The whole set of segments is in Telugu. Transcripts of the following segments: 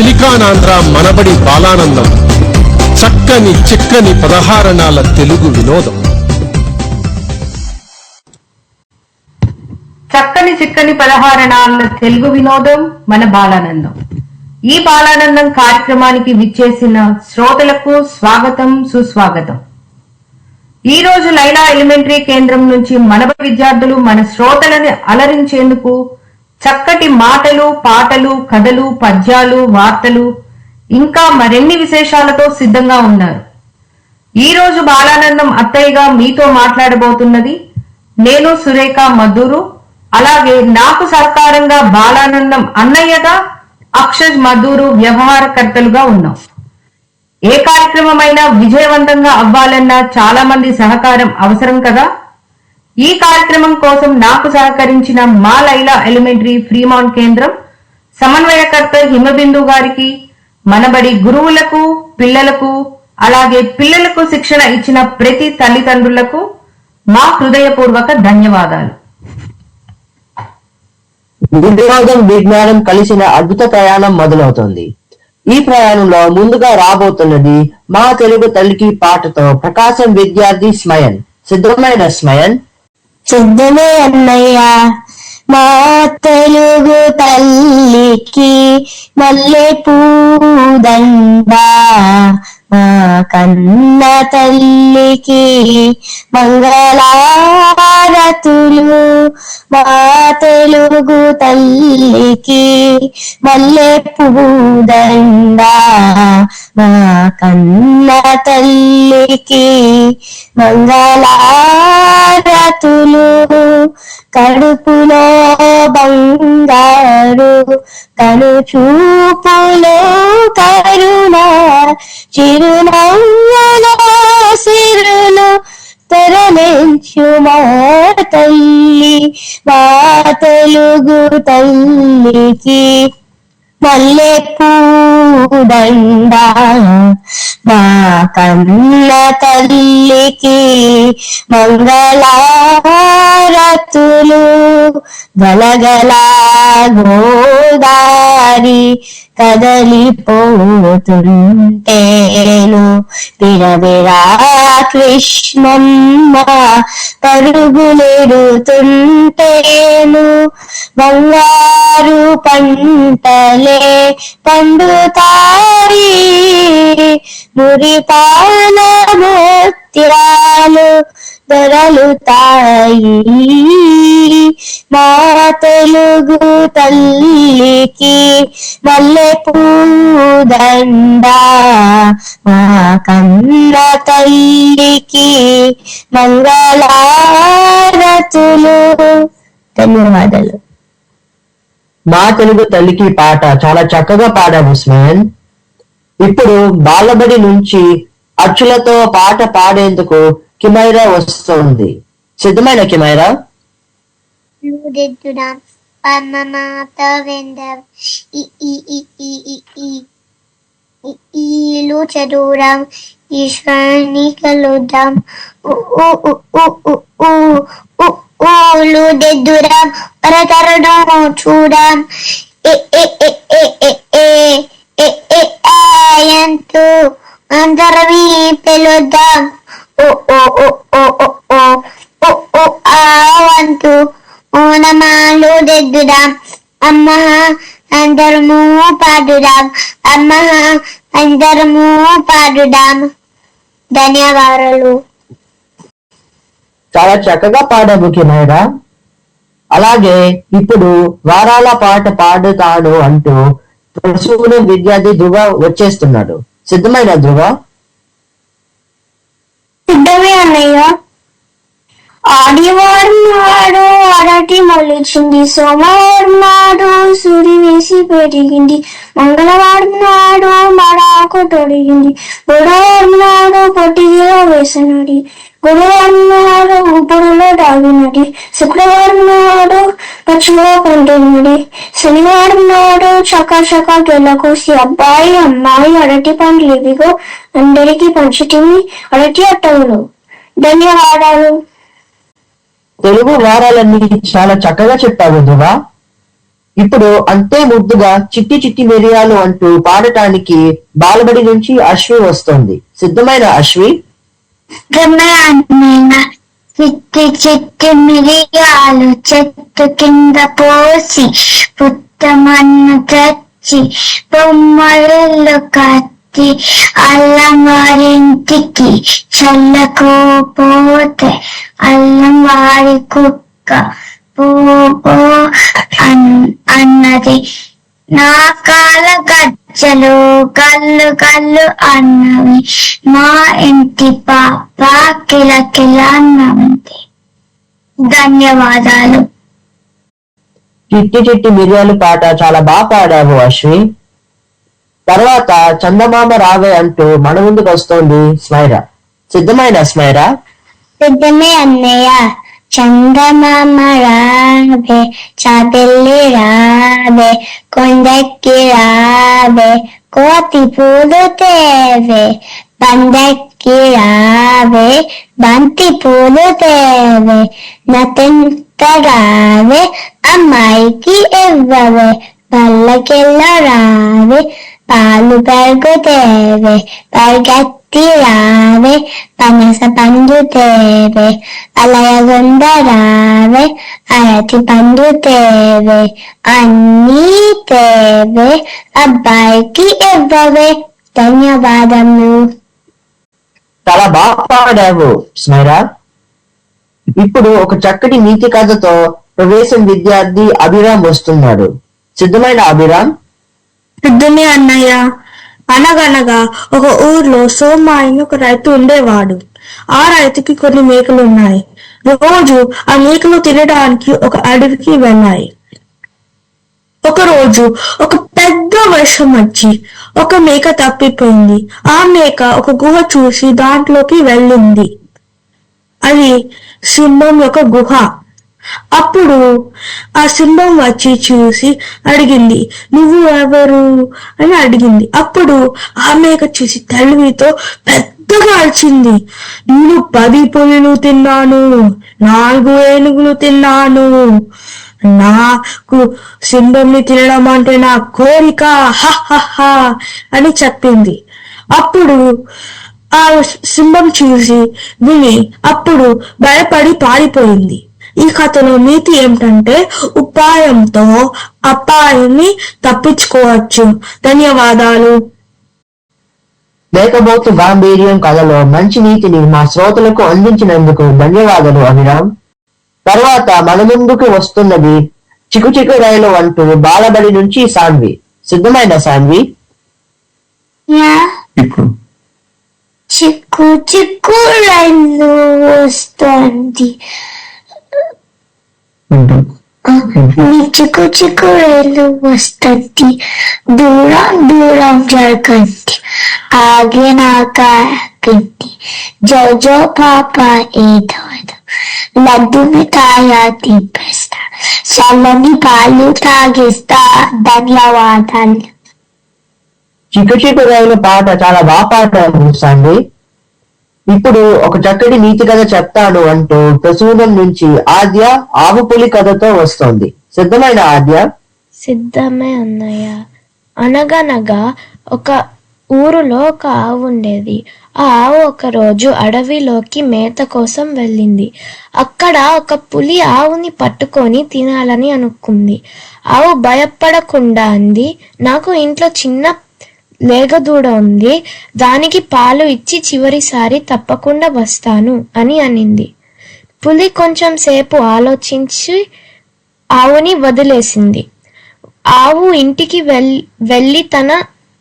సిలికానాంధ్ర మనబడి బాలానందం, చక్కని చిక్కని పదహారణాల తెలుగు వినోదం. చక్కని చిక్కని పదహారణాల తెలుగు వినోదం మన బాలానందం. ఈ బాలానందం కార్యక్రమానికి విచ్చేసిన శ్రోతలకు స్వాగతం, సుస్వాగతం. ఈ రోజు లైలా ఎలిమెంటరీ కేంద్రం నుంచి మనబడి విద్యార్థులు మన శ్రోతలను అలరించేందుకు చక్కటి మాటలు, పాటలు, కథలు, పద్యాలు, వార్తలు ఇంకా మరిన్ని విశేషాలతో సిద్ధంగా ఉన్నారు. ఈ రోజు బాలానందం అత్తయ్యగా మీతో మాట్లాడబోతున్నది నేను, సురేఖ మధురు. అలాగే నాకు సహకారంగా బాలానందం అన్నయ్యగా అక్షజ్ మధురు వ్యవహారకర్తలుగా ఉన్నాం. ఏ కార్యక్రమమైనా విజయవంతంగా అవ్వాలన్నా చాలా మంది సహకారం అవసరం కదా. ఈ కార్యక్రమం కోసం నాకు సహకరించిన మా లైలా ఎలిమెంటరీ ఫ్రీమౌంట్ కేంద్రం సమన్వయకర్త హిమబిందు గారికి, మనబడి గురువులకు, పిల్లలకు, అలాగే పిల్లలకు శిక్షణ ఇచ్చిన ప్రతి తల్లిదండ్రులకు మా హృదయపూర్వక ధన్యవాదాలు. వినోదం, విజ్ఞానం కలిసిన అద్భుత ప్రయాణం మొదలవుతోంది. ఈ ప్రయాణంలో ముందుగా రాబోతున్నది మా తెలుగు తల్లికి పాటతో ప్రకాశం విద్యార్థి స్మయన్. సిద్ధమైన స్మయన్? సిద్ధమే అన్నయ్య. మా తెలుగు తల్లికి మల్లె పూదండ, మా కన్న తల్లికి మంగళారతులు. మా తెలుగు తల్లికి మల్లె పూదండ, మా కన్న తల్లికి మంగళారతులు. కడుపులో బంగారు, కను చూపులో కరుణ, చిరునవ్వులో సిరులు తెరలించు మా తల్లి. మా తెలుగు తల్లికి మల్లె పూదండ, మా కన్న తల్లికి మంగళారతులు. గలగలా గోదారి కదలిపోతుంటేను, విరవిరా కృష్ణమ్మ పరుగులెడుతుంటేను, బంగారు పంటలే పండుతాయి, మురిపాల ముత్యాలు దొరలుతాయి. మా తెలుగు తల్లికి మల్లె పూదండ, మా కన్న తల్లికి మంగళారతులు. ధన్యవాదాలు. మా తెలుగు తల్లికి పాట చాలా చక్కగా పాడాము స్మయన్. ఇప్పుడు బాలబడి నుంచి అచ్చులతో పాట పాడేందుకు కిమైరా వస్తుంది. సిద్ధమైన కిమైరా? ఈలు చదువుదాం, ఈశ్వరుని కలుద్దాం, ఊలు దిద్దుదాం, పరతరును చూడాం, అంటూ అందరమీ పిలుద్దాం, అంటూ ఓనమాలు దిద్దుదాం, అమ్మ అందరము పాడుదాం, అమ్మ అందరము పాడుదాం. ధన్యవాదాలు. చాలా చక్కగా పాడాము కిమైరా. అలాగే ఇప్పుడు వారాల పాట పాడుతాడు అంటూ ప్రసూన విద్యార్థి ధృవ వచ్చేస్తున్నాడు. సిద్ధమైన ధృవ? సిద్ధమే అన్నయ్య. ఆదివారం నాడు అరటి మొలిచింది, సోమవారం నాడు సూరి వేసి పెరిగింది, మంగళవారం నాడు మరాకు తొడిగింది, బుధవారం నాడు పొట్టిగా వేసినది, గురువారం నాడు ఊపుడులో దాగినది, శుక్రవారం నాడు పచ్చిలో పండినది, శనివారం నాడు చకాచకా గెలకోసి అబ్బాయి అమ్మాయి అరటి పండ్లు ఇవిగో అందరికీ పంచితిమి అరటి అట్టవులు. ధన్యవాదాలు. తెలుగు వారాలన్నీ చాలా చక్కగా చెప్పావు ధృవ. ఇప్పుడు అంతే ముద్దుగా చిట్టి చిట్టి మిరియాలు అంటూ పాడటానికి బాలబడి నుంచి అశ్వి వస్తోంది. సిద్ధమైన అశ్వి? చిట్టి చిట్టి మిరియాలు చెట్టు కింద పోసి పుట్టమన్ను తెచ్చి బొమ్మలు కట్టి అల్లం వారింటికి చల్లకు పోతే అల్లం వారి కుక్క పో అన్నది. నా కాల గజ్జలు గల్లు గల్లు అన్నవి. మా ఇంటి పాప కిల కిల అన్నది. ధన్యవాదాలు. చిట్టి చిట్టి మిరియాలు పాట చాలా బాగా పాడావు అశ్వి. తర్వాత చందమామ రావే అంటూ మన ముందుకు వస్తోంది స్మైరా. సిద్ధమైన స్మైరా? సిద్ధమే అన్నయ్య. చందమామ రావే చాబెల్లి రావే కొండెక్కి రావే కోతి పూలు తేవే బండెక్కి రావే బంతి పూలు తేవే నతింత రావే అమ్మాయికి ఇవ్వవే పల్లకిల్ల రావే పాలు పెరుగు తేవే పరిగెత్తి రావే పనస పండు తేవే అలయగుండ రావే అరటి పండు తేవే అన్నీ తేవే అబ్బాయికి ఇవ్వవే. ధన్యవాదములు. చాలా బాగా పాడావు స్మైరా. ఇప్పుడు ఒక చక్కటి నీతి కథతో ప్రవేశం విద్యార్థి అభిరామ్ వస్తున్నాడు. సిద్ధమైన అభిరామ్? సిద్ధమే అన్నయ్య. అనగనగా ఒక ఊర్లో సోమ అని ఒక రైతు ఉండేవాడు. ఆ రైతుకి కొన్ని మేకలు ఉన్నాయి. రోజు ఆ మేకలు తినడానికి ఒక అడవికి వెళ్ళాయి. ఒక రోజు ఒక పెద్ద వర్షం వచ్చి ఒక మేక తప్పిపోయింది. ఆ మేక ఒక గుహ చూసి దాంట్లోకి వెళ్ళింది. అది సింహం యొక్క గుహ. అప్పుడు ఆ సింహం వచ్చి చూసి అడిగింది, నువ్వు ఎవరు అని అడిగింది. అప్పుడు ఆ మేక చూసి తెలివితో పెద్దగా అరిచింది, నేను 10 పులులు తిన్నాను, 4 ఏనుగులు తిన్నాను, నాకు సింహంని తినడం అంటే నా కోరిక హహ అని చెప్పింది. అప్పుడు ఆ సింహం చూసి విని అప్పుడు భయపడి పారిపోయింది. ఈ కథలో నీతి ఏమిటంటే ఉపాయంతో అపాయాన్ని తప్పించుకోవచ్చు. ధన్యవాదాలు. లేకపోతే గాంభీర్యం కథలో మంచి నీతిని మా శ్రోతలకు అందించినందుకు ధన్యవాదాలు అభిరామ్. తర్వాత మన ముందుకు వస్తున్నది చిక్కు చిక్కు రైలు అంటూ బాలబడి నుంచి సాన్వి. సిద్ధమైన సాన్వి? చిక్కు చిక్కు రైలు వస్తుంది. చిక్కు చిక్కు రైలు వస్తుంది. దూరం దూరం జరగండి. ఆగినాక ఆగండి. జో జో పాప ఏదో లడ్డు మిఠాయ తినిపిస్తా. చల్లని పాలు తాగిస్తా. ధన్యవాదాలు. చిక్కు చిక్కు రైలు పాట చాలా బాగా పాడారు సాన్వి. ఇప్పుడు ఒక చక్కటి నీతి కథ చెప్తాను అంటూ ప్రసూనం నుంచి ఆద్య ఆవు పులి కథతో వస్తోంది. సిద్ధమైన ఆద్య? సిద్ధమే అన్నయ్య. అనగనగా ఒక ఊరులో ఒక ఆవు ఉండేది. ఆ ఆవు ఒక రోజు అడవిలోకి మేత కోసం వెళ్ళింది. అక్కడ ఒక పులి ఆవుని పట్టుకొని తినాలని అనుకుంది. ఆవు భయపడకుండా అంది, నాకు ఇంట్లో చిన్న లేగదూడ ఉంది, దానికి పాలు ఇచ్చి చివరిసారి తప్పకుండా వస్తాను అని అనింది. పులి కొంచెం సేపు ఆలోచించి ఆవుని వదిలేసింది. ఆవు ఇంటికి వెళ్ళి తన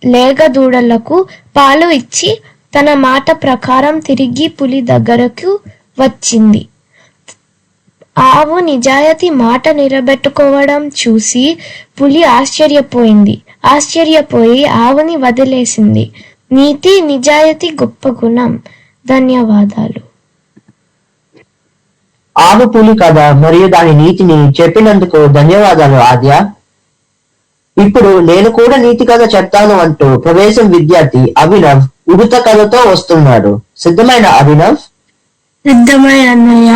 లేగదూడలకు పాలు ఇచ్చి తన మాట ప్రకారం తిరిగి పులి దగ్గరకు వచ్చింది. ఆవు నిజాయితీ మాట నిలబెట్టుకోవడం చూసి పులి ఆశ్చర్యపోయి ఆవుని వదిలేసింది. నీతి నిజాయితీ గొప్ప గుణం. ధన్యవాదాలు. ఆవు పులి కథ మరియు దాని నీతిని చెప్పినందుకు ధన్యవాదాలు ఆద్య. ఇప్పుడు నేను కూడా నీతి కథ చెప్తాను అంటూ ప్రవేశం విద్యార్థి అభినవ్ ఉడత కథతో వస్తున్నాడు. సిద్ధమైన అభినవ్? సిద్ధమై అన్నయ్య.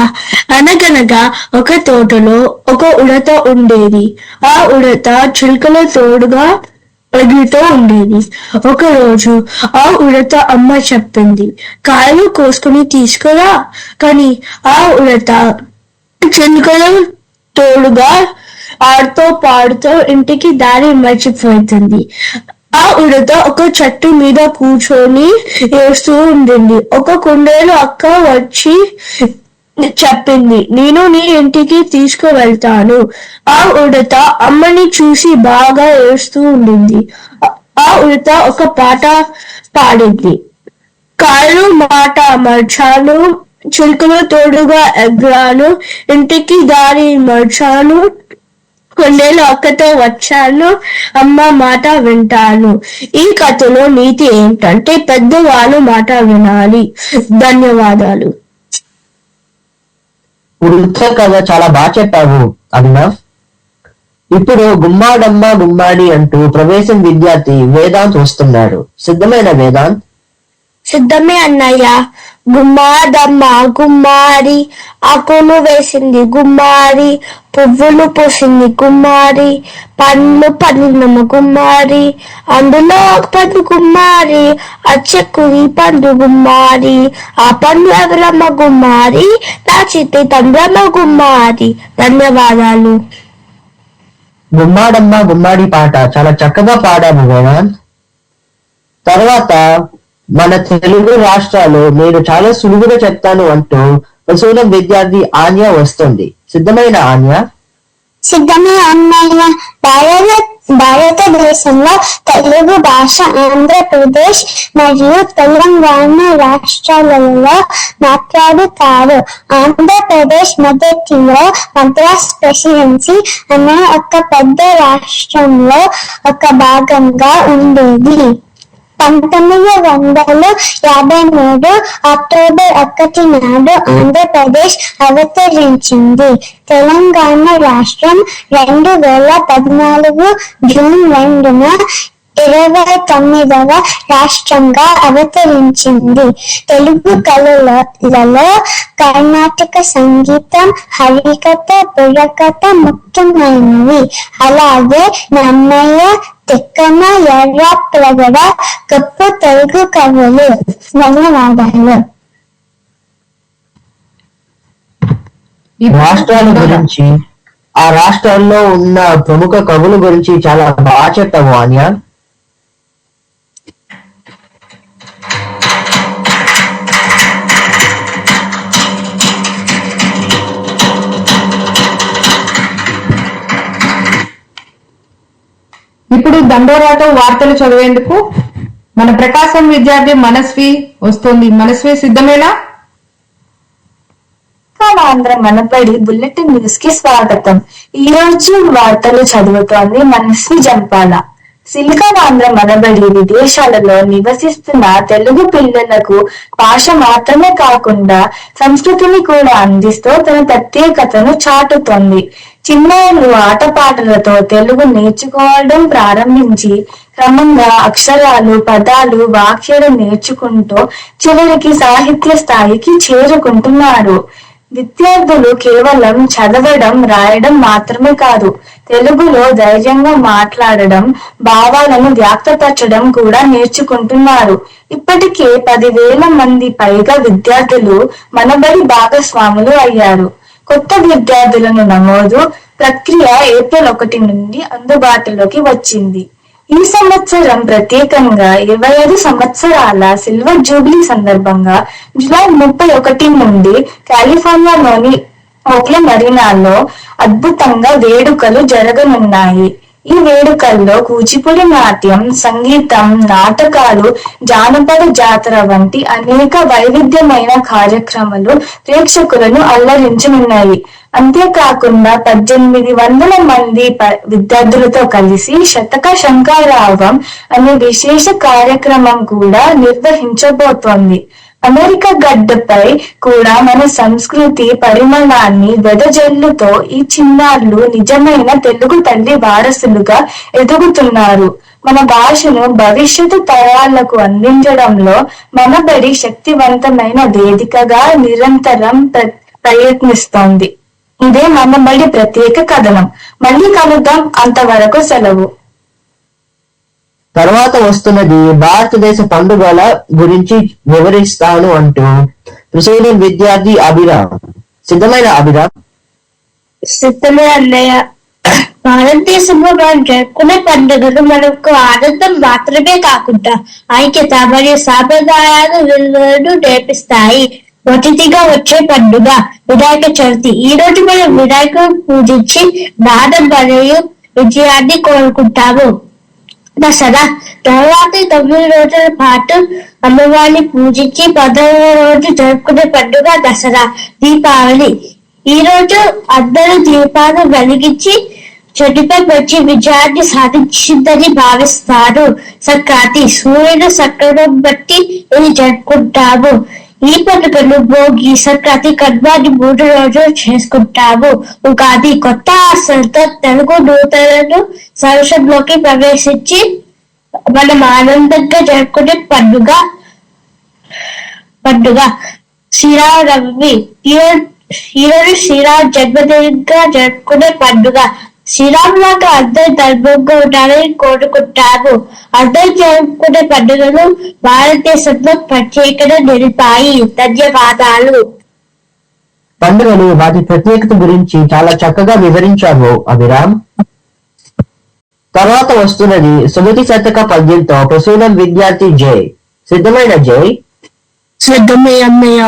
అనగనగా ఒక తోటలో ఒక ఉడత ఉండేది. ఆ ఉడత చిలుకల తోడుగా ఎగురుతూ ఉండేది. ఒక రోజు ఆ ఉడత అమ్మ చెప్పింది, కాయలు కోసుకుని తీసుకురా. కానీ ఆ ఉడత చిలుకల తోడుగా ఆడుతూ పాడుతూ ఇంటికి దారి మర్చిపోతుంది. ఆ ఉడత ఒక చెట్టు మీద కూర్చొని ఏడుస్తూ ఉండింది. ఒక కుందేలు అక్క వచ్చి చెప్పింది, నేను నీ ఇంటికి తీసుకువెళ్తాను. ఆ ఉడత అమ్మని చూసి బాగా ఏడుస్తూ ఉండింది. ఆ ఉడత ఒక పాట పాడింది. కాళ్ళు మాట మర్చాను, చిలుకలు తోడుగా ఎగ్రాను, ఇంటికి దారి మర్చాను, కొండేలు అక్కతో వచ్చాను, అమ్మ మాట వింటాను. ఈ కథలో నీతి ఏంటంటే పెద్దవాళ్ళు మాట వినాలి. ధన్యవాదాలు. ఉడత కథ చాలా బాగా చెప్పావు అభినవ్. ఇప్పుడు గుమ్మాడమ్మ గుమ్మాడి అంటూ ప్రవేశం విద్యార్థి వేదాంత్ వస్తున్నాడు. సిద్ధమైన వేదాంత్? సిద్ధమే అన్నయ్య. గుమ్మాదమ్మ గుమ్మారి, ఆకులు వేసింది గుమ్మారి, పువ్వులు పూసింది గుమ్మారి, పండ్లు పండినమ్మ గుమ్మారి, అందులో ఒక పండు గుమ్మారి, అచ్చెక్కుని పండు గుమ్మారి, ఆ పండు ఎవరమ్మ గుమ్మారి, నా చిట్టి తండ్రమ్మ గుమ్మారి. ధన్యవాదాలు. గుమ్మాడమ్మ గుమ్మాడి పాట చాలా చక్కగా పాడాము వేదాంత్. తర్వాత మన తెలుగు రాష్ట్రాలు నేను చాలా సులువుగా చెప్తాను అంటూ ప్రసూనం విద్యార్థి ఆన్య వస్తుంది. సిద్ధమైన ఆన్య? సిద్ధమే అన్నయ్య. భారతదేశంలో తెలుగు భాష ఆంధ్రప్రదేశ్ మరియు తెలంగాణ రాష్ట్రాలలో మాట్లాడుతారు. ఆంధ్రప్రదేశ్ మొదటిలో మద్రాస్ ప్రెసిడెన్సీ అనే ఒక పెద్ద రాష్ట్రంలో ఒక భాగంగా ఉండేది. 1953 అక్టోబర్ 1 నాడు ఆంధ్రప్రదేశ్ అవతరించింది. తెలంగాణ రాష్ట్రం 2014 జూన్ 2న 29వ రాష్ట్రంగా అవతరించింది. తెలుగు కళలలో కర్ణాటక సంగీతం, హరికథ, బుర్రకథ ముఖ్యమైనవి. అలాగే నన్నయ్య, తిక్కన, ఎర్ర ప్రగడ గొప్ప తెలుగు కవులు. ధన్యవాదాలు. రాష్ట్రాల గురించి, ఆ రాష్ట్రాల్లో ఉన్న ప్రముఖ కవుల గురించి చాలా బాగా చెప్పావు ఆన్య. ఇప్పుడు దండోరాతో వార్తలు చదివేందుకు మన ప్రకాశం విద్యార్థి మనస్వి వస్తుంది. మనస్వి సిద్ధమేనా? ఆంధ్ర మనబడి బుల్లెటిన్ న్యూస్ కి స్వాగతం. ఈ రోజు వార్తలు చదువుతోంది మనస్వి జంపాల. సిలికాన్ ఆంధ్ర మనబడి విదేశాలలో నివసిస్తున్న తెలుగు పిల్లలకు భాష మాత్రమే కాకుండా సంస్కృతిని కూడా అందిస్తూ తన ప్రత్యేకతను చాటుతోంది. చిన్నారులు ఆటపాటలతో తెలుగు నేర్చుకోవడం ప్రారంభించి క్రమంగా అక్షరాలు, పదాలు, వాక్యాలు నేర్చుకుంటూ చివరికి సాహిత్య స్థాయికి చేరుకుంటున్నారు. విద్యార్థులు కేవలం చదవడం, రాయడం మాత్రమే కాదు, తెలుగులో ధైర్యంగా మాట్లాడడం, భావాలను వ్యక్తపరచడం కూడా నేర్చుకుంటున్నారు. ఇప్పటికే 10,000 మంది పైగా విద్యార్థులు మనబడి భాగస్వాములు అయ్యారు. కొత్త విద్యార్థులను నమోదు ప్రక్రియ ఏప్రిల్ 1 నుండి అందుబాటులోకి వచ్చింది. ఈ సంవత్సరం ప్రత్యేకంగా 25 సంవత్సరాల సిల్వర్ జూబ్లీ సందర్భంగా జూలై 31 నుండి కాలిఫోర్నియాలోని ఓక్లే మరీనాలో అద్భుతంగా వేడుకలు జరగనున్నాయి. ఈ వేడుకల్లో కూచిపూడి నాట్యం, సంగీతం, నాటకాలు, జానపద జాతర వంటి అనేక వైవిధ్యమైన కార్యక్రమాలు ప్రేక్షకులను అల్లరించనున్నాయి. అంతేకాకుండా 1800 మంది విద్యార్థులతో కలిసి శతక శంఖారావం అనే విశేష కార్యక్రమం కూడా నిర్వహించబోతోంది. అమెరికా గడ్డపై కూడా మన సంస్కృతి పరిమళాన్ని వెదజల్లుతో ఈ చిన్నారులు నిజమైన తెలుగు తల్లి వారసులుగా ఎదుగుతున్నారు. మన భాషను భవిష్యత్తు తరాలకు అందించడంలో మనబడి శక్తివంతమైన వేదికగా నిరంతరం ప్రయత్నిస్తోంది. ఇదే మనబడి ప్రత్యేక కథనం. మళ్ళీ కలుద్దాం. అంతవరకు సెలవు. తర్వాత వస్తున్నది భారతదేశ పండుగల గురించి వివరిస్తాను అంటూ ప్రసూనం విద్యార్థి అభిరామ్. సిద్ధమైన అభిరామ్? సిద్ధమే అన్నయ్య. భారతదేశంలో మనం జరుపుకునే పండుగలు మనకు ఆనందం మాత్రమే కాకుండా ఐక్యత మరియు సాంప్రదాయాల విలువలను నేర్పిస్తాయి. మొదటిగా వచ్చే పండుగ వినాయక చవితి. ఈ రోజు మనం వినాయకుడు పూజించి జ్ఞానం మరియు విజయాన్ని కోరుకుంటాము. దసరా తర్వాత 9 రోజుల పాటు అమ్మవారిని పూజించి 10వ రోజు జరుపుకునే పండుగ దసరా. దీపావళి ఈ రోజు అందరూ దీపాలు వెలిగించి చెడుపై వచ్చి విజయాన్ని సాధించిందని భావిస్తారు. సంక్రాంతి సూర్యుడు సంక్రమణం బట్టి ఇది జరుపుకుంటాము. ఈ పండుగను భోగి, సంక్రాంతి, కనుమని 3 రోజులు చేసుకుంటాము. ఉగాది కొత్త ఆశలతో తెలుగు నూతనను సంవత్సరంలోకి ప్రవేశించి మనం ఆనందంగా జరుపుకునే పండుగ శ్రీరామనవమి. ఈరోజు శ్రీరామ జన్మదినంగా జరుపుకునే పండుగ. శ్రీరాములాగా అందరూ ధర్మంగా ఉండాలని కోరుకుంటారు. అందరూ జరుపుకునే పండుగలు భారతదేశంలో ప్రత్యేకత నిలిపాయి. ధన్యవాదాలు. పండుగలు వాటి ప్రత్యేకత గురించి చాలా చక్కగా వివరించావు అభిరామ్. తర్వాత వస్తున్నది సుమతి శతక పద్యంతో ప్రసూనం విద్యార్థి జై. సిద్ధమైన జై? సిద్ధమే అన్నయ్య.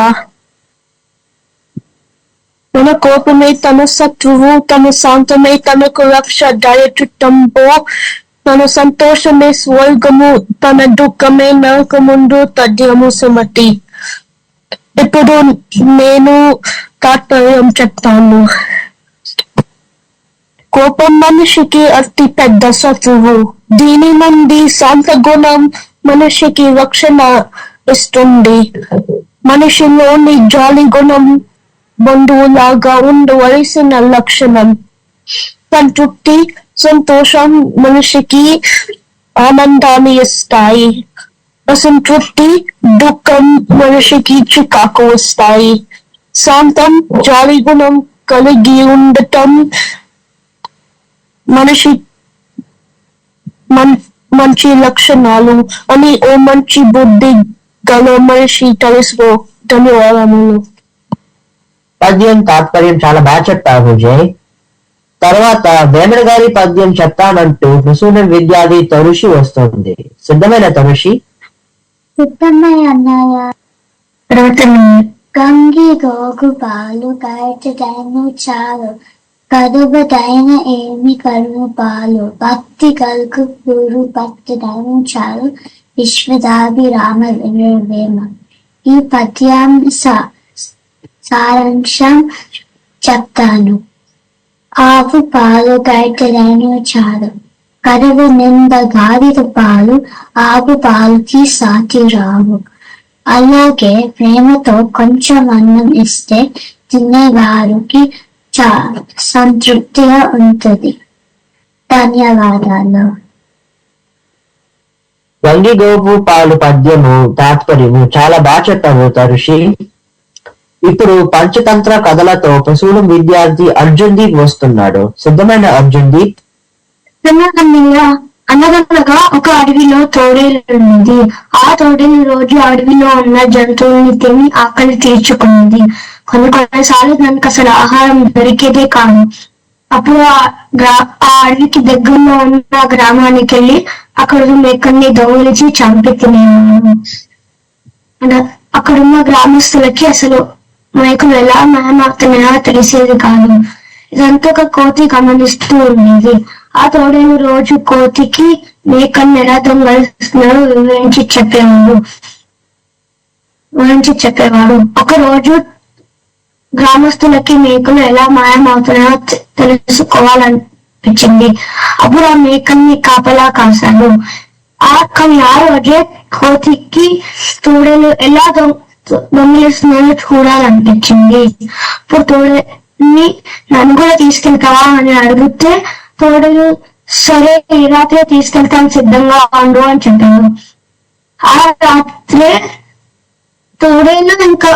మన కోపమే తన శత్రువు, తన శాంతమే తనకు రక్ష, దయచుట్టంబో తన సంతోషమే స్వర్గము, తన దుఃఖమే నరకముందు తథ్యము సుమతి. ఇప్పుడు నేను తాత్పర్యం చెప్తాను. కోపం మనిషికి అతి పెద్ద శత్రువు. దీని నుండి శాంత గుణం మనిషికి రక్షణ ఇస్తుంది. మనిషిలోని జాలి గుణం బంధువులాగా ఉండవలసిన లక్షణం. సంతృప్తి, సంతోషం మనిషికి ఆనందాన్ని ఇస్తాయి. అసంతృప్తి, దుఃఖం మనిషికి చికాకు వస్తాయి. శాంతం, జాలి గుణం కలిగి ఉండటం మంచి లక్షణాలు అని ఓ మంచి బుద్ధి గల మనిషి తెలుసుకో. ధన్యవాదములు. పద్యం తాత్పర్యం చాలా బాగా చెప్పావు జై. తర్వాత వేమన గారి పద్యం చెప్తానంటూ ప్రసూనం విద్యార్థి తరుషి వస్తుంది. సిద్ధమైన తరుషి? సిద్ధమయ్య అన్నయ్య. గంగి గోగు పాలు కరచదైన చాలు, కరుబదైన ఏమి కరువు పాలు, భక్తి కలుగు గురు భక్తిదైన చాలు, విశ్వదాభిరామ వినురవేమ. ఈ పద్యం సారాంశం చెప్తాను. ఆవు పాలు గరిటెదైన చాలు, కరువు నింద గాడిద పాలు, ఆవు పాలుకి సాటి రావు. అలాగే ప్రేమతో కొంచెం అన్నం ఇస్తే తినేవారికి సంతృప్తిగా ఉంటుంది. ధన్యవాదాలు. గంగి గోపు పాలు పద్యము తాత్పర్యము చాలా బాగా చెప్పావు తరుషి. ఇప్పుడు పంచతంత్ర కథలతో ప్రసూనం విద్యార్థి అర్జున్ దీప్ వస్తున్నాడు. సిద్ధమైన అర్జున్ దీప్? అనగనగా ఒక అడవిలో తోడేలు ఉంది. ఆ తోడేలు రోజు అడవిలో ఉన్న జంతువుల్ని తిని ఆకలి తీర్చుకున్నది. కొన్నిసార్లు దానికి అసలు ఆహారం దొరికేదే కాదు. అప్పుడు ఆ అడవికి దగ్గరలో ఉన్న గ్రామానికి వెళ్ళి అక్కడ మేకల్ని దొంగిలించి చంపి తినేవాడు. అక్కడున్న గ్రామస్తులకి అసలు మేకలు ఎలా మాయమవుతున్నాయో తెలిసేది కాదు. ఇదంతా ఒక కోతి గమనిస్తూ ఉండేది. ఆ తోడేలు రోజు కోతికి మేకల్ని ఎలా దొంగలిస్తున్నాడో వివరించి చెప్పేవాడు. ఒక రోజు గ్రామస్తులకి మేకలు ఎలా మాయమవుతున్నాయో తెలుసుకోవాలనిపించింది. అప్పుడు ఆ మేకల్ని కాపలా కాశాడు. కానీ ఆ రోజే కోతికి తోడేలు ఎలా దొంగిలిస్తున్నాను చూడాలనిపించింది. ఇప్పుడు తోడని నన్ను కూడా తీసుకెళ్తావా అని అడిగితే తోడలు సరే ఈ రాత్రే తీసుకెళ్తాను సిద్ధంగా ఉండు అని చెప్పాను. ఆ రాత్రే తోడేలు ఇంకా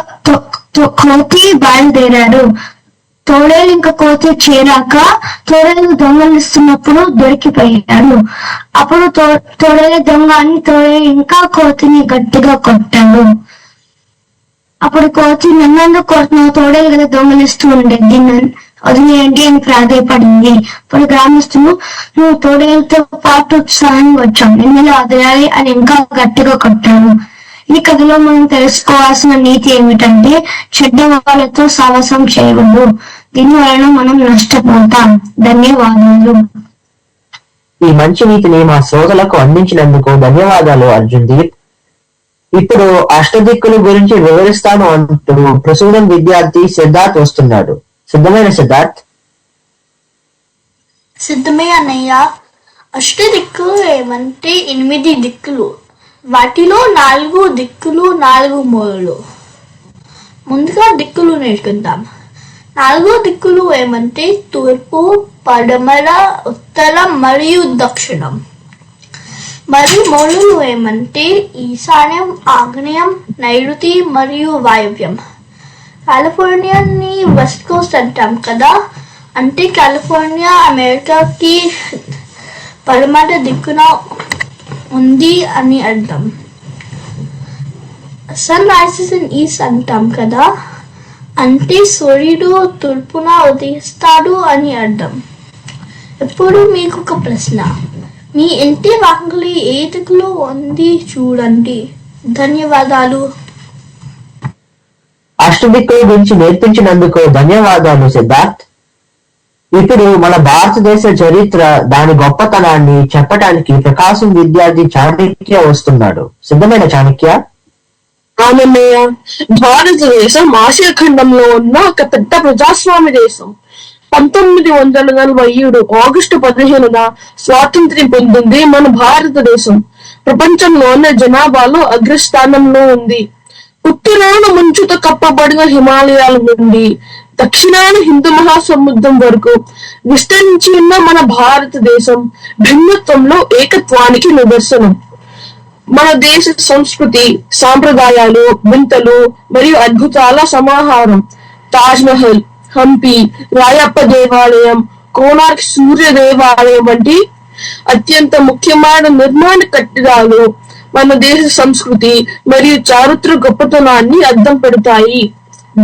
కోతి బయలుదేరారు. తోడేలు ఇంకా కోతి చేరాక తోడేలు దొంగలిస్తున్నప్పుడు దొరికిపోయాడు. అప్పుడు తోడేలు దొంగ అని తోడేలు ఇంకా కోతిని గట్టిగా కొట్టాడు. అప్పుడు కోతి నన్నెందుకు కొడుతున్నావు, తోడేలు కదా దొంగలిస్తూ ఉండేది, వదిలేయండి అని ప్రాధాయపడింది. ఇప్పుడు గ్రామస్తులు నువ్వు తోడేలతో పాటు ఉత్సాహంగా వచ్చావు, నిన్ను వదిలేయాలి అని ఇంకా గట్టిగా కొట్టాడు. ఈ కథలో మనం తెలుసుకోవాల్సిన నీతి ఏమిటంటే చెడ్డ వాళ్ళతో సాహసం చేయవద్దు, దీని వలన మనం నష్టపోతాం. ధన్యవాదాలు. ఈ మంచి నీతిని మా శ్రోతలకు అందించినందుకు ధన్యవాదాలు అర్జున్ దీప్. ఇప్పుడు అష్టదిక్కుల గురించి వివరిస్తాను అంటూ ప్రసూనం విద్యార్థి సిద్ధార్థ్ వస్తున్నాడు. సిద్ధమైన సిద్ధార్థ్? సిద్ధమే అన్నయ్య. అష్టదిక్కులు ఏమంటే 8 దిక్కులు, వాటిలో 4 దిక్కులు 4 మూలలు. ముందుగా దిక్కులు నేర్చుకుందాం. 4 దిక్కులు ఏమంటే తూర్పు, పడమర, ఉత్తరం మరియు దక్షిణం. మరి మూలలు ఏమంటే ఈశాన్యం, ఆగ్నేయం, నైరుతి మరియు వాయవ్యం. కాలిఫోర్నియాని వెస్ట్ కోస్ట్ అంటాం కదా, అంటే కాలిఫోర్నియా అమెరికాకి పడమర దిక్కున ఉంది అని అర్థం. సన్ రైజెస్ ఇన్ ఈస్ట్ అంటాం కదా, అంటే సూర్యుడు తూర్పున ఉదయిస్తాడు అని అర్థం. ఇప్పుడు మీకు ఒక ప్రశ్న, మీ ఇంటి వాకిలి ఏ దిక్కులో ఉంది చూడండి. ధన్యవాదాలు. అష్టదిక్కుల గురించి నేర్పించినందుకు ధన్యవాదాలు సిద్ధార్థ్. ఇప్పుడు మన భారతదేశ చరిత్ర, దాని గొప్పతనాన్ని చెప్పటానికి ప్రకాశం విద్యార్థి చాణక్య వస్తున్నాడు. సిద్ధమైన చాణక్య? ఆనందయ్య, భారతదేశం ఆసియా ఖండంలో ఉన్న ఒక పెద్ద ప్రజాస్వామ్య దేశం. 1947 ఆగస్టు 15న స్వాతంత్ర్యం పొందింది మన భారతదేశం. ప్రపంచంలోనే జనాభాలో అగ్రస్థానంలో ఉంది. ఉత్తరాన మంచుతో కప్పబడిన హిమాలయాల నుండి దక్షిణాన హిందూ మహాసముద్రం వరకు విస్తరించి ఉన్న మన భారతదేశం భిన్నత్వంలో ఏకత్వానికి నిదర్శనం. మన దేశ సంస్కృతి, సాంప్రదాయాలు, వింతలు మరియు అద్భుతాల సమాహారం. తాజ్ మహల్, హంపి, రాయప్ప దేవాలయం, కోనార్క్ సూర్య దేవాలయం వంటి అత్యంత ముఖ్యమైన నిర్మాణ కట్టడాలు మన దేశ సంస్కృతి మరియు చారిత్ర గొప్పతనాన్ని అద్దం పెడతాయి.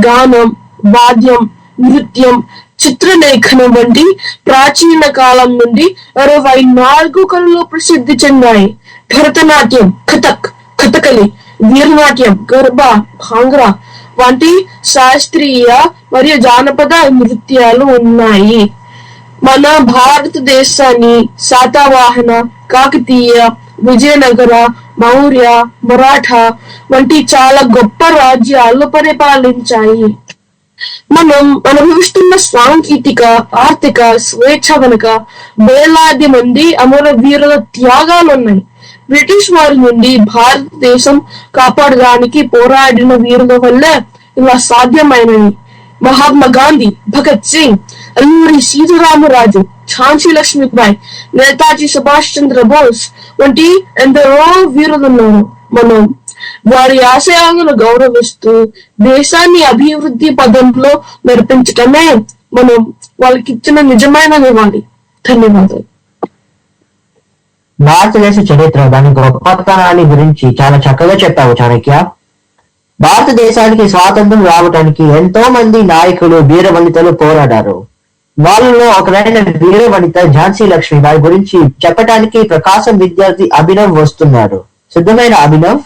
గానం, వాద్యం, నృత్యం, చిత్రలేఖనం వంటి ప్రాచీన కాలం నుండి 64 కళలు ప్రసిద్ధి చెందాయి. భరతనాట్యం, కథక్, కథకలి, వీరనాట్యం, గర్భా, భాంగ్రా వంటి శాస్త్రీయ మరియు జానపద నృత్యాలు ఉన్నాయి. మన భారతదేశాన్ని శాతవాహన, కాకతీయ, విజయనగర, మౌర్య, మరాఠా వంటి చాలా గొప్ప రాజ్యాలు పరిపాలించాయి. మనం అనుభవిస్తున్న సాంకేతిక, ఆర్థిక స్వేచ్ఛ వెనుక వేలాది మంది అమర వీరుల త్యాగాలున్నాయి. బ్రిటిష్ వారి నుండి భారతదేశం కాపాడడానికి పోరాడిన వీరుల వల్ల ఇలా సాధ్యమైనవి. మహాత్మా గాంధీ, భగత్ సింగ్, అల్లూరి సీతారామరాజు, ఝాన్సీ లక్ష్మీబాయి, నేతాజీ సుభాష్ చంద్రబోస్ వంటి ఎందరో వీరులున్నారు. మనం వారి ఆశయాలను గౌరవిస్తూ దేశాన్ని అభివృద్ధి పదంలో నడిపించటమే మనం వాళ్ళకిచ్చిన నిజమైన నివాళి. ధన్యవాదాలు. భారతదేశ చరిత్ర, దాని గొప్పతనాన్ని గురించి చాలా చక్కగా చెప్పావు చాణక్య. భారతదేశానికి స్వాతంత్రం రావడానికి ఎంతో మంది నాయకులు, వీర వనితలు పోరాడారు. వాళ్ళలో ఒకరైన వీర వనిత ఝాన్సీ లక్ష్మీబాయి గురించి చెప్పటానికి ప్రకాశం విద్యార్థి అభినవ్ వస్తున్నారు. సిద్ధమైన అభినవ్?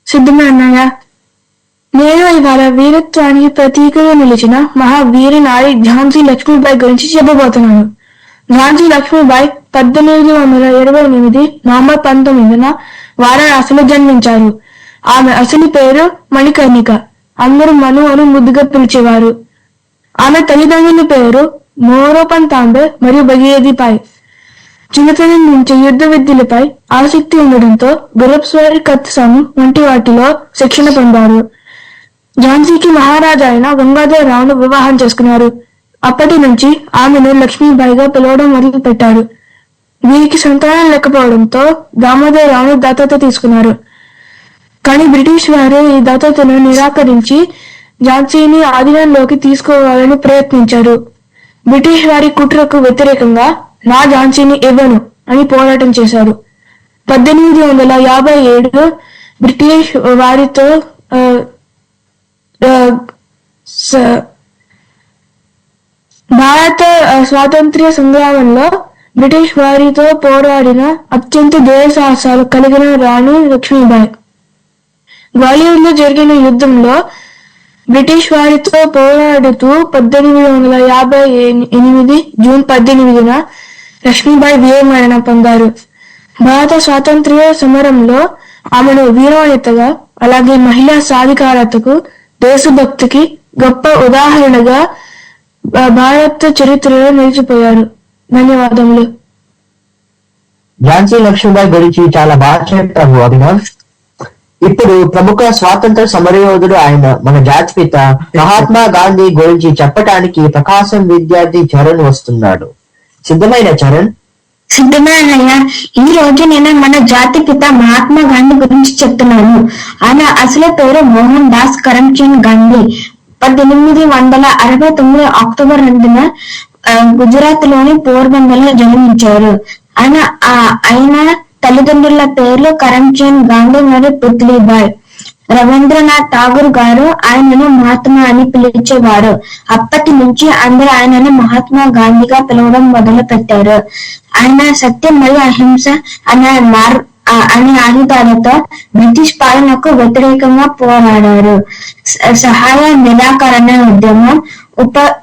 సిద్ధమే అన్నయ్య. నేను ఇవాళ వీరత్వానికి ప్రతీకగా నిలిచిన మహావీర నారి ఝాన్సీ లక్ష్మీబాయి గురించి చెప్పబోతున్నాను. ఝాన్సీ లక్ష్మీబాయి 1828 నవంబర్ 19న వారణాసిలో జన్మించారు. ఆమె అసలు పేరు మణికర్ణిక. అందరూ మను అని ముద్దుగా పిలిచేవారు. ఆమె తల్లిదండ్రుల పేరు మోరోపన్ తాంబే మరియు భగీరథి పాయ్. చిన్నతనం నుంచి యుద్ధ విద్యలపై ఆసక్తి ఉండడంతో గుర్రపుస్వారీ కత్తిసాము వంటి వాటిలో శిక్షణ పొందారు. ఝాన్సీకి మహారాజా అయిన గంగాధరరావును వివాహం చేసుకున్నారు. అప్పటి నుంచి ఆమెను లక్ష్మీబాయిగా పిలవడం మొదలు పెట్టారు. వీరికి సంతానం లేకపోవడంతో దామోదరరావును దత్తత తీసుకున్నారు. కానీ బ్రిటిష్ వారు ఈ దత్తతను నిరాకరించి ఝాన్సీని ఆధీనంలోకి తీసుకోవాలని ప్రయత్నించారు. బ్రిటిష్ వారి కుట్రకు వ్యతిరేకంగా నా ఝాన్సీని ఇవ్వను అని పోరాటం చేశారు. 1857 బ్రిటిష్ వారితో భారత స్వాతంత్ర్య సంగ్రామంలో బ్రిటిష్ వారితో పోరాడిన అత్యంత ధైర్య సాహసాలు కలిగిన రాణి లక్ష్మీబాయి. గ్వాలియర్లో జరిగిన యుద్ధంలో బ్రిటిష్ వారితో పోరాడుతూ 1858 జూన్ 18న లక్ష్మీబాయి వీరమరణం పొందారు. భారత స్వాతంత్ర్య సమరంలో ఆమెను వీరవనితగా, అలాగే మహిళా సాధికారతకు, దేశభక్తికి గొప్ప ఉదాహరణగా భారత చరిత్రలో నిలిచిపోయారు. ధన్యవాదములు. ఝాన్సీ లక్ష్మీబాయి గురించి చాలా బాగా చెప్పారు అభినవ్. ఇప్పుడు ప్రముఖ స్వాతంత్ర సమరయోధుడు ఆయన మన జాతిపిత మహాత్మా గాంధీ గురించి చెప్పటానికి ప్రకాశం విద్యార్థి చరణ్ వస్తున్నాడు. సిద్ధమైన చరణ్? సిద్ధమేనయ్యా. ఈ రోజు నేను మన జాతిపిత మహాత్మా గాంధీ గురించి చెప్తున్నాను. ఆయన అసలు పేరు మోహన్ దాస్ కరమ్చంద్ గాంధీ. 1869 అక్టోబర్ 2న గుజరాత్ లోని పోర్బందర్ లో జన్మించారు. ఆయన తల్లిదండ్రుల పేర్లు కరమ్చంద్ గాంధీ మరియు పుత్లీబాయ్. రవీంద్రనాథ్ ఠాగూర్ గారు ఆయనను మహాత్మా అని పిలిచేవారు. అప్పటి నుంచి అందరూ ఆయనను మహాత్మా గాంధీగా పిలవడం మొదలు పెట్టారు. ఆయన సత్యం మరియు అహింస అనే ఆయుధాలతో బ్రిటిష్ పాలనకు వ్యతిరేకంగా పోరాడారు. సహాయ నిరాకరణ ఉద్యమం,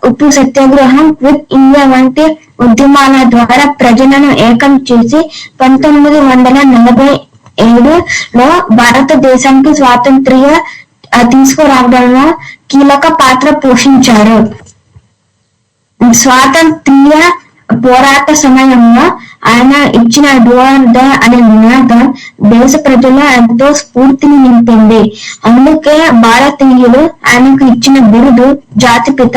ఉప్పు సత్యాగ్రహం, క్విట్ ఇండియా వంటి ఉద్యమాల ద్వారా ప్రజలను ఏకం చేసి 1947లో భారతదేశానికి స్వాతంత్ర్య తీసుకురావడంలో కీలక పాత్ర పోషించారు. స్వాతంత్ర్య పోరాట సమయంలో ఆయన ఇచ్చిన డోర్ అనే నినాదం దేశ ప్రజల్లో ఎంతో స్ఫూర్తిని నింపింది. అందుకే భారతీయులు ఆయనకు ఇచ్చిన బిరుదు జాతిపిత.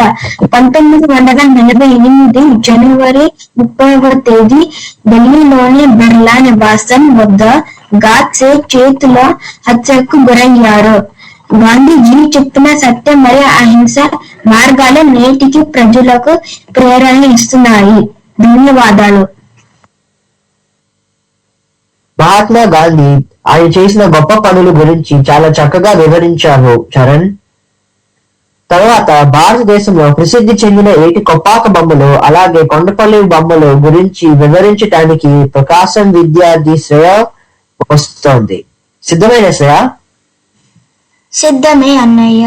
1948 జనవరి 30వ తేదీ ఢిల్లీలోని బిర్లా నివాసం వద్ద గాడ్సే చేతిలో హత్యకు గురయ్యారు. గాంధీజీ చెప్పిన సత్యం మరియు అహింస మార్గాలు నేటికి ప్రజలకు ప్రేరణ ఇస్తున్నాయి. ధన్యవాదాలు. మహాత్మా గాంధీ ఆయన చేసిన గొప్ప పనుల గురించి చాలా చక్కగా వివరించారు చరణ్. తర్వాత భారతదేశంలో ప్రసిద్ధి చెందిన ఏటి కొప్పాక బొమ్మలు, అలాగే కొండపల్లి బొమ్మలు గురించి వివరించడానికి ప్రకాశం విద్యార్థి శ్రేయ వస్తోంది. సిద్ధమైన శ్రేయ? సిద్ధమే అన్నయ్య.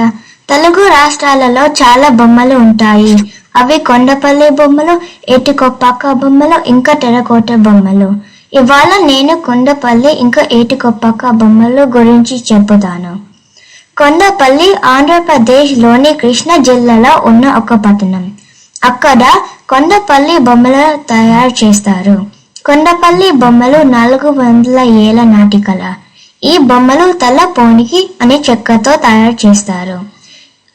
తెలుగు రాష్ట్రాలలో చాలా బొమ్మలు ఉంటాయి. అవి కొండపల్లి బొమ్మలు, ఏటికొప్పాక బొమ్మలు, ఇంకా టెరకోట బొమ్మలు. ఇవాళ నేను కొండపల్లి ఇంకా ఏటికొప్పాక బొమ్మల గురించి చెబుతాను. కొండపల్లి ఆంధ్రప్రదేశ్ లోని కృష్ణా జిల్లాలో ఉన్న ఒక పట్టణం. అక్కడ కొండపల్లి బొమ్మలు తయారు చేస్తారు. కొండపల్లి బొమ్మలు 400 ఏళ్ల నాటి కళ. ఈ బొమ్మలు తల పోనికి అనే చెక్కతో తయారు చేస్తారు.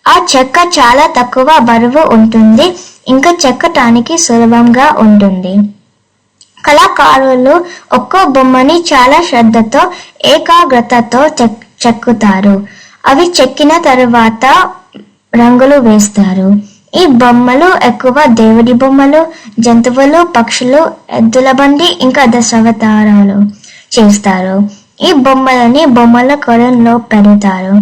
ఆ చెక్క చాలా తక్కువ బరువు ఉంటుంది, ఇంకా చెక్కటానికి సులభంగా ఉంటుంది. కళాకారులు ఒక్కో బొమ్మని చాలా శ్రద్ధతో, ఏకాగ్రతతో చెక్కుతారు. అవి చెక్కిన తరువాత రంగులు వేస్తారు. ఈ బొమ్మలు ఎక్కువ దేవుడి బొమ్మలు, జంతువులు, పక్షులు, ఎద్దుల బండి, ఇంకా దశావతారాలు చేస్తారు. ఈ బొమ్మలని బొమ్మల కొలంలో పెడతారు.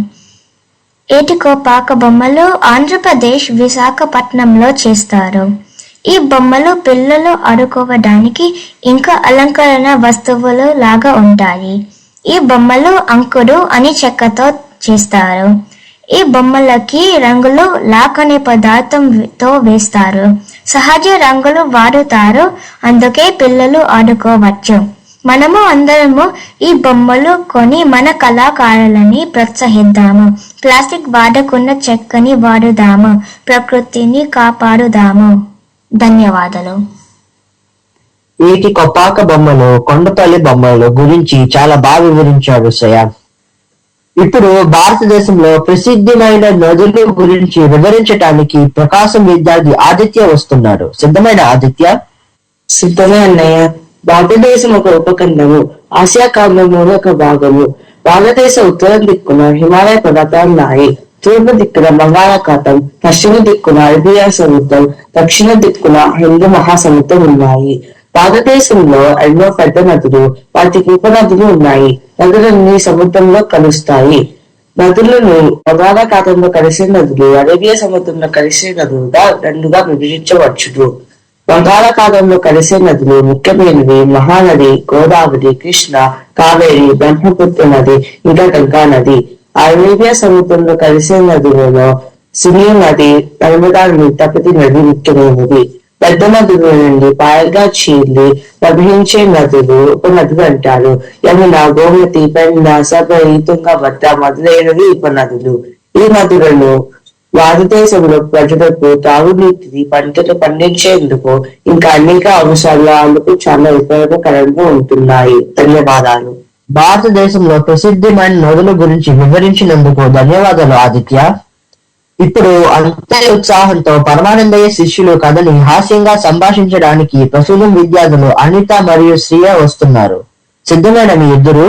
ఏటికొప్పాక బొమ్మలు ఆంధ్రప్రదేశ్ విశాఖపట్నంలో చేస్తారు. ఈ బొమ్మలు పిల్లలు ఆడుకోవడానికి ఇంకా అలంకరణ వస్తువులు లాగా ఉంటాయి. ఈ బొమ్మలు అంకుడు అని చెక్కతో చేస్తారు. ఈ బొమ్మలకి రంగులు లాక్ అనే పదార్థంతో వేస్తారు. సహజ రంగులు వాడుతారు, అందుకే పిల్లలు ఆడుకోవచ్చు. మనము అందరము ఈ బొమ్మలు కొని మన కళాకారులని ప్రోత్సహిద్దాము. ప్లాస్టిక్ వాడకుండా చెక్కని వాడుదాము. ప్రకృతిని కాపాడుదాము. ధన్యవాదాలు. వీటి కొప్పాక బొమ్మలు, కొండపల్లి బొమ్మలు గురించి చాలా బాగా వివరించాడు శ్రేయ. ఇప్పుడు భారతదేశంలో ప్రసిద్ధమైన నదుల గురించి వివరించడానికి ప్రకాశం విద్యార్థి ఆదిత్య వస్తున్నాడు. సిద్ధమైన ఆదిత్య? సిద్ధమే అన్నయ్య. భారతదేశం ఒక ఉపఖండము, ఆసియా ఖండంలోని ఒక భాగము. భారతదేశ ఉత్తరం దిక్కున హిమాలయ పర్వతాలు ఉన్నాయి. తూర్పు దిక్కున బంగాళాఖాతం, పశ్చిమ దిక్కున అరేబియా సముద్రం, దక్షిణ దిక్కున హిందూ మహాసముద్రం ఉన్నాయి. భారతదేశంలో ఎన్నో పెద్ద నదులు, వాటికి ఉపనదులు ఉన్నాయి. నదులన్నీ సముద్రంలో కలుస్తాయి. నదులను బంగాళాఖాతంలో కలిసే నదులు, అరేబియా సముద్రంలో కలిసే నదులుగా రెండుగా విభజించవచ్చును. బంగాళాఖాతంలో కలిసే నదులు ముఖ్యమైనవి మహానది, గోదావరి, కృష్ణ, కావేరి, బ్రహ్మపుత్ర నది, ఇంకా గంగా నది. అరేబియా సముద్రంలో కలిసే నదులలో సింధు నది, నర్మదా నది, తపతి నది ముఖ్యమైనది. పెద్ద నదుల నుండి పాయగా చీలి ప్రవహించే నదులు ఉపనదులు అంటారు. యమున, గోమతి, పెన్నా, సబరి, తుంగభద్ర మొదలైనవి ఉపనదులు. ఈ నదులను భారతదేశంలో ప్రజలకు తాగునీటిని, పంటలు పండించేందుకు ఇంకా అనేక అవసరాలకు చాలా ఉపయోగకరంగా ఉంటున్నాయి. ధన్యవాదాలు. భారతదేశంలో ప్రసిద్ధమైన నదుల గురించి వివరించినందుకు ధన్యవాదాలు ఆదిత్య. ఇప్పుడు అంతే ఉత్సాహంతో పరమానందయ్య శిష్యులు కథని హాస్యంగా సంభాషించడానికి ప్రస్తుతం విద్యార్థులు అనిత మరియు శ్రియ వస్తున్నారు. సిద్ధమైన మీ ఇద్దరు?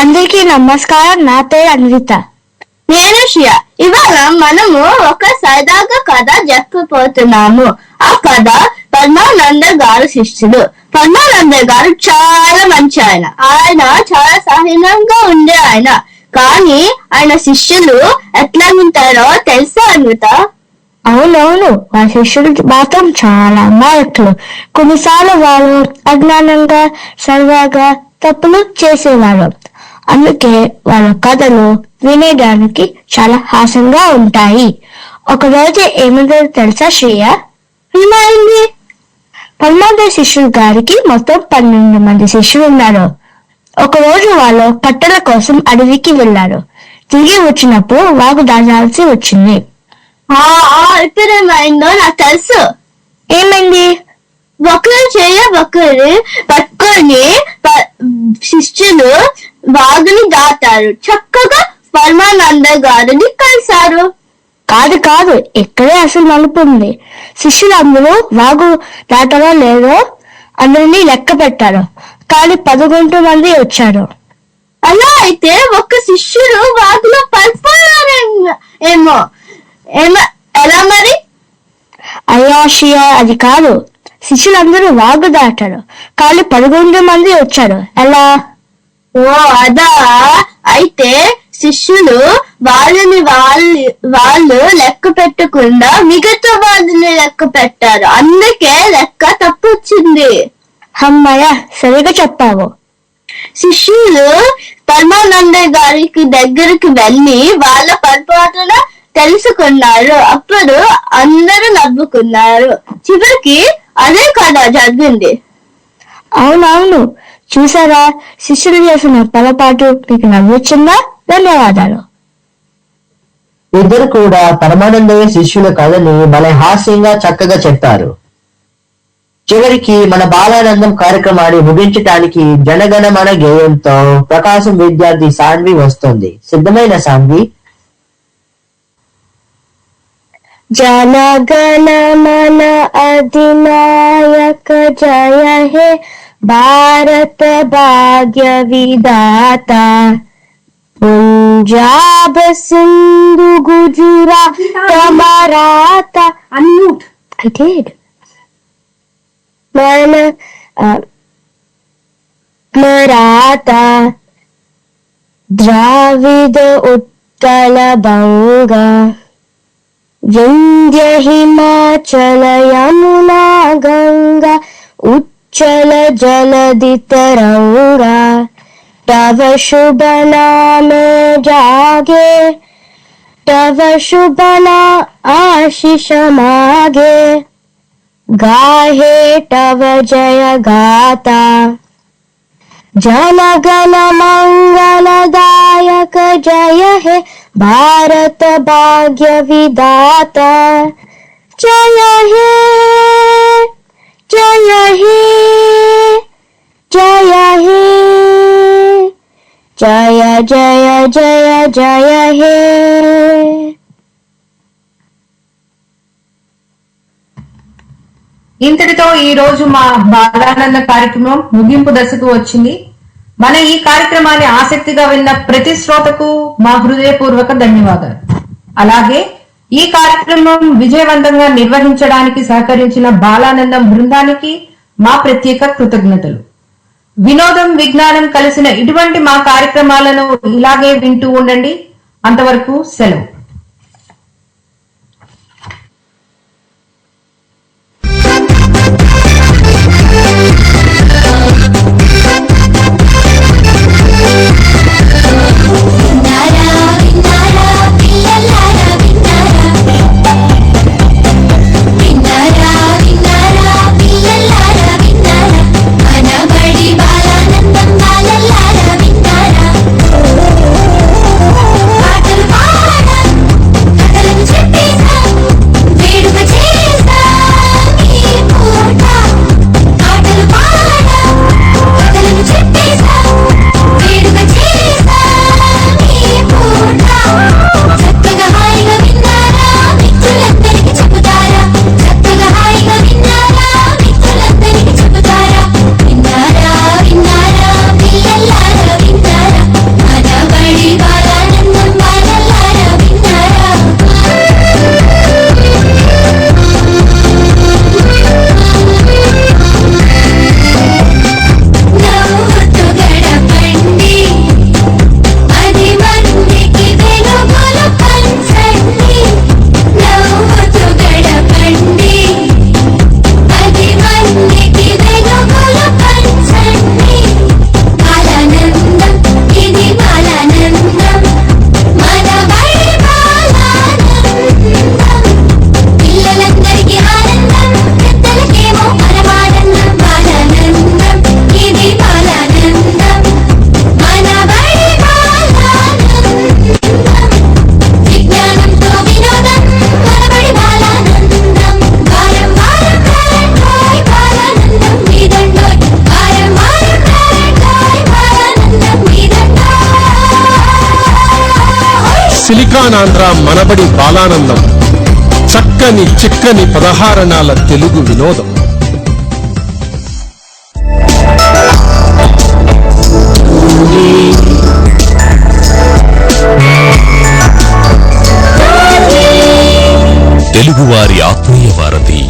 అందరికీ నమస్కారం. నా పేరు అన్విత. నేను శ్రియ. ఇవాళ మనము ఒక సరదాగా కథ చెప్పబోతున్నాము. ఆ కథ పరమానంద గారు శిష్యుడు. పరమానంద గారు చాలా మంచి ఆయన. ఆయన చాలా సహనంగా ఉండే ఆయన. కానీ ఆయన శిష్యులు ఎట్లా ఉంటారో తెలుసా అన్విత? అవునవును, వాళ్ళ శిష్యులు మాత్రం చాలా అమాయకులు. కొన్నిసార్లు వాళ్ళు అజ్ఞానంగా సరదాగా తప్పులు చేసేవారు. అందుకే వాళ్ళ కథలు వినేదానికి చాలా హాస్యంగా ఉంటాయి. ఒకరోజు ఏమిటో తెలుసా శ్రేయ? ఏమైంది? పరమానంద శిష్యులు గారికి మొత్తం 12 మంది శిష్యులు ఉన్నారు. ఒకరోజు వాళ్ళు కట్టెల కోసం అడవికి వెళ్లారు. తిరిగి వచ్చినప్పుడు వాగు దాటాల్సి వచ్చింది. ఇప్పుడేమైందో నాకు తెలుసు. ఏమైంది? ఒకరు పట్టుకొని శిష్యులు వాగుని దాటారు. చక్కగా పరమానంద గారిని కలిశారు. కాదు కాదు, ఇక్కడే అసలు మలుపు ఉంది. శిష్యులు అందరూ వాగు దాటారో లేదో అందరినీ లెక్క పెట్టారు. కానీ 11 మంది వచ్చారు. అలా అయితే ఒక శిష్యుడు వాగులో పడిపోయారేమో. ఎలా మరి? అయ్యా శ్రియ, అది కాదు. శిష్యులందరూ వాగు దాటారు, కానీ 11 మంది వచ్చారు. ఎలా? ఓ అదా. అయితే శిష్యులు వాళ్ళు లెక్క పెట్టకుండా మిగతా వాళ్ళని లెక్క పెట్టారు. అందుకే లెక్క తప్పు వచ్చింది. అమ్మయ్య, సరిగా చెప్పావు. శిష్యులు పరమానంద గారికి దగ్గరికి వెళ్ళి వాళ్ళ పొరపాటున తెలుసుకున్నారు. అప్పుడు అందరూ నవ్వుకున్నారు. చివరికి అదే కథ జరిగింది. అవునవును, చూసారా? శిష్యులు చేసిన పొరపాటు మీకు నవ్వొచ్చిందా? ధన్యవాదాలు. ఇద్దరు కూడా పరమానందయ్య శిష్యుల కథని భలే హాస్యంగా చక్కగా చెప్పారు. చివరికి మన బాలానందం కార్యక్రమాన్ని ముగించడానికి జనగణమన గేయంతో ప్రకాశం విద్యార్థి సాన్వి వస్తుంది. సిద్ధమైన సాన్వి? జనగణమన అధినాయక జయ హే భారత భాగ్య విధాత పంజాబ్ సింధు గుజరాత్ మరాఠా. I did. మరాఠా ద్రావిడ ఉత్కల బంగ వింధ్య హిమాచల యమునా గంగా ఉచ్చల జలధి తరంగా तव शुभ नाम जागे तव शुभ आशीष मागे गाहे तव जय गाता जन गण मंगलदायक जय हे भारत भाग्य विधाता జయ హే జయ హే జయ హే జయ జయ జయ జయ హే. ఇంతటితో ఈ రోజు మా బాలానంద కార్యక్రమం ముగింపు దశకు వచ్చింది. మన ఈ కార్యక్రమాన్ని ఆసక్తిగా విన్న ప్రతి శ్రోతకు మా హృదయపూర్వక ధన్యవాదాలు. అలాగే ఈ కార్యక్రమం విజయవంతంగా నిర్వహించడానికి సహకరించిన బాలానందం బృందానికి మా ప్రత్యేక కృతజ్ఞతలు. వినోదం విజ్ఞానం కలిసిన ఇటువంటి మా కార్యక్రమాలను ఇలాగే వింటూ ఉండండి. అంతవరకు సెలవు. సిలికానాంధ్ర మనబడి బాలానందం, చక్కని చిక్కని పదహారణాల తెలుగు వినోదం. తెలుగువారి ఆత్మీయ వారధి